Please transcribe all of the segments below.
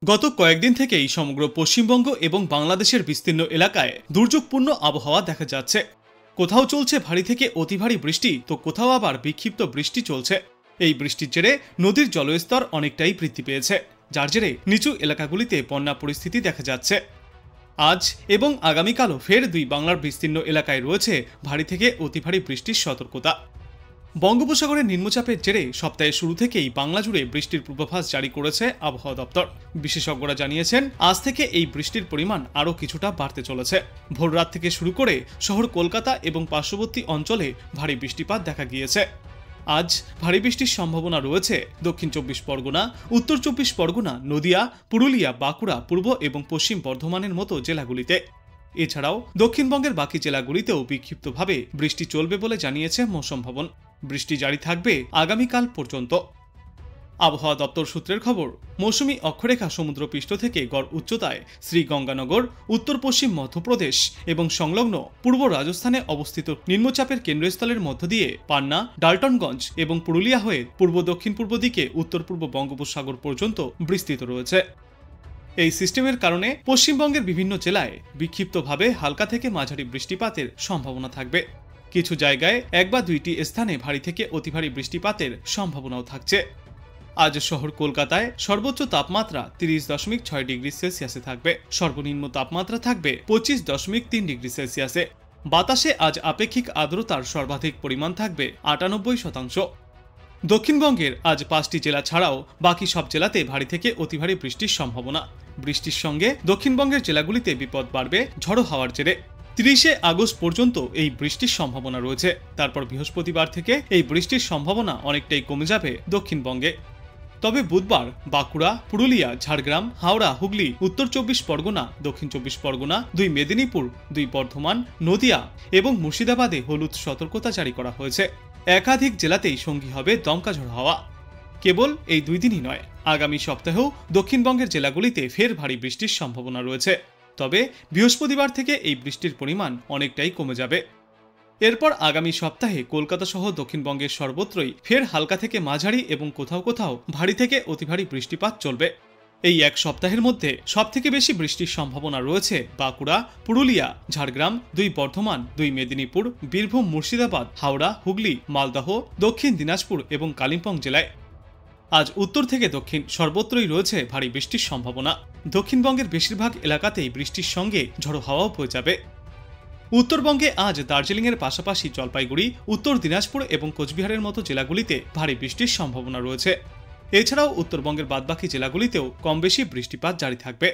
গত কয়েকদিন থেকেই সমগ্র পশ্চিমবঙ্গ এবং বাংলাদেশের বিস্তীর্ণ এলাকায় দুর্যোগপূর্ণ আবহাওয়া দেখা যাচ্ছে। কোথাও চলছে ভারী থেকে অতি ভারী বৃষ্টি, তো কোথাও আবার বিক্ষিপ্ত বৃষ্টি চলছে। এই বৃষ্টির জেরে নদীর জলস্তর অনেকটাই বৃদ্ধি পেয়েছে, যার জেরে নিচু এলাকাগুলিতে বন্যা পরিস্থিতি দেখা যাচ্ছে। আজ এবং আগামীকালও ফের দুই বাংলার বিস্তীর্ণ এলাকায় রয়েছে ভারী থেকে অতি ভারী বৃষ্টির সতর্কতা। বঙ্গোপসাগরের নিম্নচাপের জেরে সপ্তাহের শুরু থেকেই বাংলা জুড়ে বৃষ্টির পূর্বাভাস জারি করেছে আবহাওয়া দপ্তর। বিশেষজ্ঞরা জানিয়েছেন, আজ থেকে এই বৃষ্টির পরিমাণ আরও কিছুটা বাড়তে চলেছে। ভোররাত থেকে শুরু করে শহর কলকাতা এবং পার্শ্ববর্তী অঞ্চলে ভারী বৃষ্টিপাত দেখা গিয়েছে। আজ ভারী বৃষ্টির সম্ভাবনা রয়েছে দক্ষিণ 24 পরগনা, উত্তর 24 পরগনা, নদিয়া, পুরুলিয়া, বাঁকুড়া, পূর্ব এবং পশ্চিম বর্ধমানের মতো জেলাগুলিতে। এছাড়াও দক্ষিণবঙ্গের বাকি জেলাগুলিতেও বিক্ষিপ্তভাবে বৃষ্টি চলবে বলে জানিয়েছে মৌসুম ভবন। বৃষ্টি জারি থাকবে আগামীকাল পর্যন্ত। আবহাওয়া দপ্তর সূত্রের খবর, মৌসুমী অক্ষরেখা সমুদ্রপৃষ্ঠ থেকে গড় উচ্চতায় শ্রীগঙ্গানগর, উত্তর পশ্চিম মধ্যপ্রদেশ এবং সংলগ্ন পূর্ব রাজস্থানে অবস্থিত নিম্নচাপের কেন্দ্রস্থলের মধ্য দিয়ে পান্না, ডাল্টনগঞ্জ এবং পুরুলিয়া হয়ে পূর্ব দক্ষিণ পূর্ব দিকে উত্তর পূর্ব বঙ্গোপসাগর পর্যন্ত বিস্তৃত রয়েছে। এই সিস্টেমের কারণে পশ্চিমবঙ্গের বিভিন্ন জেলায় বিক্ষিপ্তভাবে হালকা থেকে মাঝারি বৃষ্টিপাতের সম্ভাবনা থাকবে। কিছু জায়গায় এক বা দুইটি স্থানে ভারী থেকে অতি ভারী বৃষ্টিপাতের সম্ভাবনাও থাকছে। আজ শহর কলকাতায় সর্বোচ্চ তাপমাত্রা 30.6 ডিগ্রি সেলসিয়াসে থাকবে। সর্বনিম্ন তাপমাত্রা থাকবে 25.3 ডিগ্রি সেলসিয়াসে। বাতাসে আজ আপেক্ষিক আর্দ্রতার সর্বাধিক পরিমাণ থাকবে 98%। দক্ষিণবঙ্গের আজ 5টি জেলা ছাড়াও বাকি সব জেলাতে ভারী থেকে অতি ভারী বৃষ্টির সম্ভাবনা। বৃষ্টির সঙ্গে দক্ষিণবঙ্গের জেলাগুলিতে বিপদ বাড়বে ঝড়ো হাওয়ার জেরে। 30 আগস্ট পর্যন্ত এই বৃষ্টির সম্ভাবনা রয়েছে। তারপর বৃহস্পতিবার থেকে এই বৃষ্টির সম্ভাবনা অনেকটাই কমে যাবে দক্ষিণবঙ্গে। তবে বুধবার বাঁকুড়া, পুরুলিয়া, ঝাড়গ্রাম, হাওড়া, হুগলি, উত্তর 24 পরগনা, দক্ষিণ 24 পরগনা, 2 মেদিনীপুর, 2 বর্ধমান, নদিয়া এবং মুর্শিদাবাদে হলুদ সতর্কতা জারি করা হয়েছে। একাধিক জেলাতেই সঙ্গী হবে দমকা ঝড়ো হাওয়া। কেবল এই 2 দিনই নয়, আগামী সপ্তাহেও দক্ষিণবঙ্গের জেলাগুলিতে ফের ভারী বৃষ্টির সম্ভাবনা রয়েছে। তবে বৃহস্পতিবার থেকে এই বৃষ্টির পরিমাণ অনেকটাই কমে যাবে। এরপর আগামী সপ্তাহে কলকাতা সহ দক্ষিণবঙ্গের সর্বত্রই ফের হালকা থেকে মাঝারি এবং কোথাও কোথাও ভারী থেকে অতি ভারী বৃষ্টিপাত চলবে। এই এক সপ্তাহের মধ্যে সবথেকে বেশি বৃষ্টির সম্ভাবনা রয়েছে বাঁকুড়া, পুরুলিয়া, ঝাড়গ্রাম, 2 বর্ধমান, 2 মেদিনীপুর, বীরভূম, মুর্শিদাবাদ, হাওড়া, হুগলি, মালদহ, দক্ষিণ দিনাজপুর এবং কালিম্পং জেলায়। আজ উত্তর থেকে দক্ষিণ সর্বত্রই রয়েছে ভারী বৃষ্টির সম্ভাবনা। দক্ষিণবঙ্গের বেশিরভাগ এলাকাতেই বৃষ্টির সঙ্গে ঝড়ো হাওয়াও বয়ে যাবে। উত্তরবঙ্গে আজ দার্জিলিংয়ের পাশাপাশি জলপাইগুড়ি, উত্তর দিনাজপুর এবং কোচবিহারের মতো জেলাগুলিতে ভারী বৃষ্টির সম্ভাবনা রয়েছে। এছাড়াও উত্তরবঙ্গের বাদবাকি জেলাগুলিতেও কম বেশি বৃষ্টিপাত জারি থাকবে।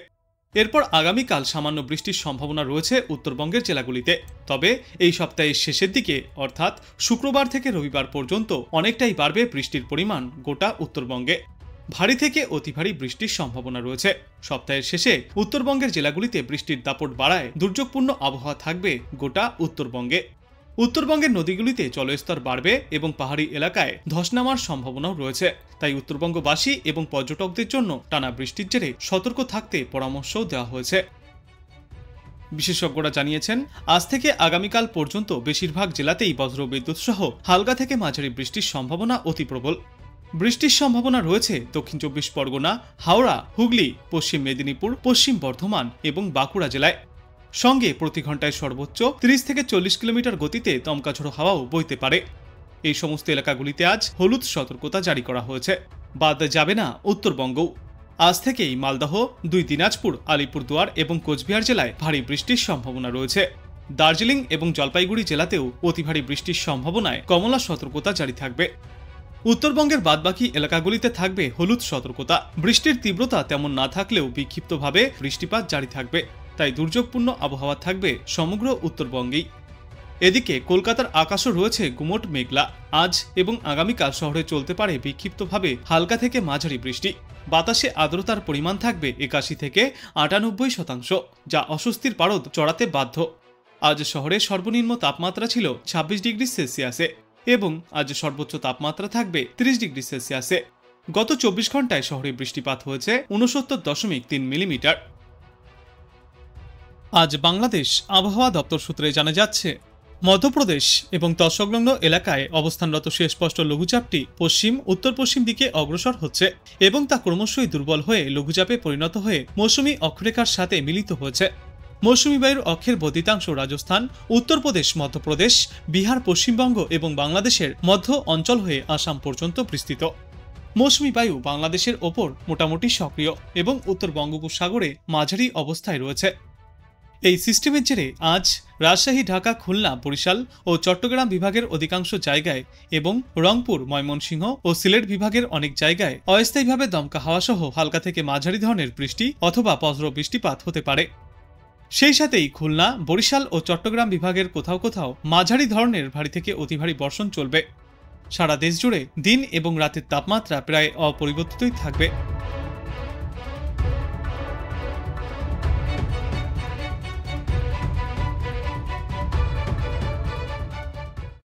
এরপর আগামীকাল সামান্য বৃষ্টির সম্ভাবনা রয়েছে উত্তরবঙ্গের জেলাগুলিতে। তবে এই সপ্তাহের শেষের দিকে অর্থাৎ শুক্রবার থেকে রবিবার পর্যন্ত অনেকটাই বাড়বে বৃষ্টির পরিমাণ গোটা উত্তরবঙ্গে। ভারী থেকে অতি ভারী বৃষ্টির সম্ভাবনা রয়েছে। সপ্তাহের শেষে উত্তরবঙ্গের জেলাগুলিতে বৃষ্টির দাপট বাড়ায় দুর্যোগপূর্ণ আবহাওয়া থাকবে গোটা উত্তরবঙ্গে। উত্তরবঙ্গের নদীগুলিতে জলস্তর বাড়বে এবং পাহাড়ি এলাকায় ধস নামার সম্ভাবনাও রয়েছে। তাই উত্তরবঙ্গবাসী এবং পর্যটকদের জন্য টানা বৃষ্টির জেরে সতর্ক থাকতে পরামর্শও দেওয়া হয়েছে। বিশেষজ্ঞরা জানিয়েছেন, আজ থেকে আগামীকাল পর্যন্ত বেশিরভাগ জেলাতেই বজ্রবিদ্যুৎ সহ হালকা থেকে মাঝারি বৃষ্টির সম্ভাবনা অতি প্রবল। বৃষ্টির সম্ভাবনা রয়েছে দক্ষিণ 24 পরগনা, হাওড়া, হুগলি, পশ্চিম মেদিনীপুর, পশ্চিম বর্ধমান এবং বাঁকুড়া জেলায়। সঙ্গে প্রতি ঘন্টায় সর্বোচ্চ 30 থেকে 40 কিলোমিটার গতিতে দমকা ঝড়ো হাওয়াও বইতে পারে। এই সমস্ত এলাকাগুলিতে আজ হলুদ সতর্কতা জারি করা হয়েছে। বাদ যাবে না উত্তরবঙ্গও। আজ থেকেই মালদহ, 2 দিনাজপুর, আলিপুরদুয়ার এবং কোচবিহার জেলায় ভারী বৃষ্টির সম্ভাবনা রয়েছে। দার্জিলিং এবং জলপাইগুড়ি জেলাতেও অতি ভারী বৃষ্টির সম্ভাবনায় কমলা সতর্কতা জারি থাকবে। উত্তরবঙ্গের বাদবাকি এলাকাগুলিতে থাকবে হলুদ সতর্কতা। বৃষ্টির তীব্রতা তেমন না থাকলেও বিক্ষিপ্তভাবে বৃষ্টিপাত জারি থাকবে। তাই দুর্যোগপূর্ণ আবহাওয়া থাকবে সমগ্র উত্তরবঙ্গেই। এদিকে কলকাতার আকাশও রয়েছে গুমোট মেঘলা। আজ এবং আগামীকাল শহরে চলতে পারে বিক্ষিপ্তভাবে হালকা থেকে মাঝারি বৃষ্টি। বাতাসে আর্দ্রতার পরিমাণ থাকবে 81 থেকে 98%, যা অস্বস্তির পারদ চড়াতে বাধ্য। আজ শহরে সর্বনিম্ন তাপমাত্রা ছিল 26 ডিগ্রি সেলসিয়াসে এবং আজ সর্বোচ্চ তাপমাত্রা থাকবে 30 ডিগ্রি সেলসিয়াসে। গত 24 ঘন্টায় শহরে বৃষ্টিপাত হয়েছে 69.3 মিলিমিটার। আজ বাংলাদেশ আবহাওয়া দপ্তর সূত্রে জানা যাচ্ছে, মধ্যপ্রদেশ এবং তৎসংলগ্ন এলাকায় অবস্থানরত সুস্পষ্ট লঘুচাপটি পশ্চিম উত্তর পশ্চিম দিকে অগ্রসর হচ্ছে এবং তা ক্রমশই দুর্বল হয়ে লঘুচাপে পরিণত হয়ে মৌসুমী অক্ষরেখার সাথে মিলিত হয়েছে। মৌসুমী বায়ুর অক্ষের বর্ধিতাংশ রাজস্থান, উত্তরপ্রদেশ, মধ্যপ্রদেশ, বিহার, পশ্চিমবঙ্গ এবং বাংলাদেশের মধ্য অঞ্চল হয়ে আসাম পর্যন্ত বিস্তৃত। মৌসুমী বায়ু বাংলাদেশের ওপর মোটামুটি সক্রিয় এবং উত্তর বঙ্গোপসাগরে মাঝারি অবস্থায় রয়েছে। এই সিস্টেমের জেরে আজ রাজশাহী, ঢাকা, খুলনা, বরিশাল ও চট্টগ্রাম বিভাগের অধিকাংশ জায়গায় এবং রংপুর, ময়মনসিংহ ও সিলেট বিভাগের অনেক জায়গায় অস্থায়ীভাবে দমকা হাওয়া সহ হালকা থেকে মাঝারি ধরনের বৃষ্টি অথবা বজ্র বৃষ্টিপাত হতে পারে। সেই সাথেই খুলনা, বরিশাল ও চট্টগ্রাম বিভাগের কোথাও কোথাও মাঝারি ধরনের ভারী থেকে অতি ভারী বর্ষণ চলবে। সারা দেশ জুড়ে দিন এবং রাতের তাপমাত্রা প্রায় অপরিবর্তিতই থাকবে।